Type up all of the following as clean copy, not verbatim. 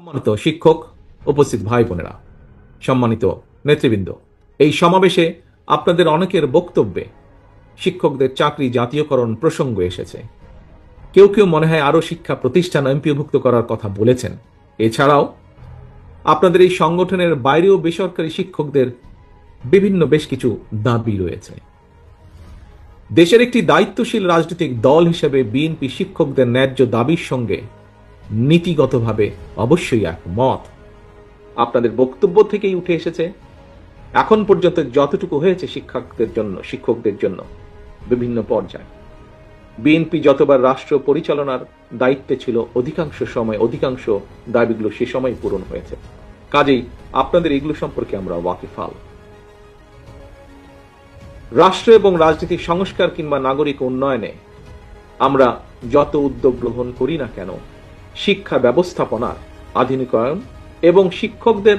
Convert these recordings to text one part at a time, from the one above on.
সম্মানিত শিক্ষক, উপস্থিত ভাই বোনেরা, সম্মানিত নেতৃবৃন্দ, এই সমাবেশে আপনাদের অনেকের বক্তব্যে শিক্ষকদের চাকরি জাতীয়করণ প্রসঙ্গ এসেছে। কেউ কেউ মনে হয় আরও শিক্ষা প্রতিষ্ঠান এমপিওভুক্ত করার কথা বলেছেন। এছাড়াও আপনাদের এই সংগঠনের বাইরেও বেসরকারি শিক্ষকদের বিভিন্ন বেশ কিছু দাবি রয়েছে। দেশের একটি দায়িত্বশীল রাজনৈতিক দল হিসেবে বিএনপি শিক্ষকদের ন্যায্য দাবির সঙ্গে নীতিগতভাবে অবশ্যই একমত। আপনাদের বক্তব্য থেকেই উঠে এসেছে, এখন পর্যন্ত যতটুকু হয়েছে শিক্ষকদের জন্য বিভিন্ন পর্যায়ে বিএনপি যতবার রাষ্ট্র পরিচালনার দায়িত্বে ছিল, অধিকাংশ দাবিগুলো সে সময় পূরণ হয়েছে। কাজেই আপনাদের এগুলো সম্পর্কে আমরা ওয়াকিফাল। রাষ্ট্র এবং রাজনীতির সংস্কার কিংবা নাগরিক উন্নয়নে আমরা যত উদ্যোগ গ্রহণ করি না কেন, শিক্ষা ব্যবস্থাপনার আধুনিকায়ন এবং শিক্ষকদের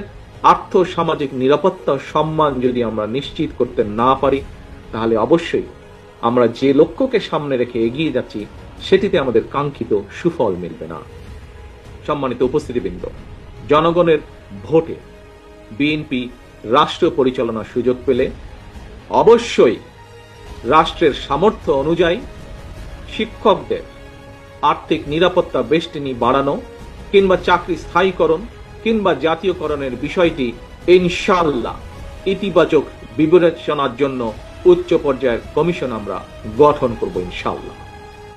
আর্থ সামাজিক নিরাপত্তা সম্মান যদি আমরা নিশ্চিত করতে না পারি, তাহলে অবশ্যই আমরা যে লক্ষ্যকে সামনে রেখে এগিয়ে যাচ্ছি সেটিতে আমাদের কাঙ্ক্ষিত সুফল মিলবে না। সম্মানিত উপস্থিতিবৃন্দ, জনগণের ভোটে বিএনপি রাষ্ট্র পরিচালনার সুযোগ পেলে অবশ্যই রাষ্ট্রের সামর্থ্য অনুযায়ী শিক্ষকদের আর্থিক নিরাপত্তা বেষ্টনী বাড়ানো কিংবা চাকরি স্থায়ীকরণ কিংবা জাতীয়করণের বিষয়টি ইনশাআল্লাহ ইতিবাচক বিবেচনার জন্য উচ্চ পর্যায়ের কমিশন আমরা গঠন করব ইনশাআল্লাহ।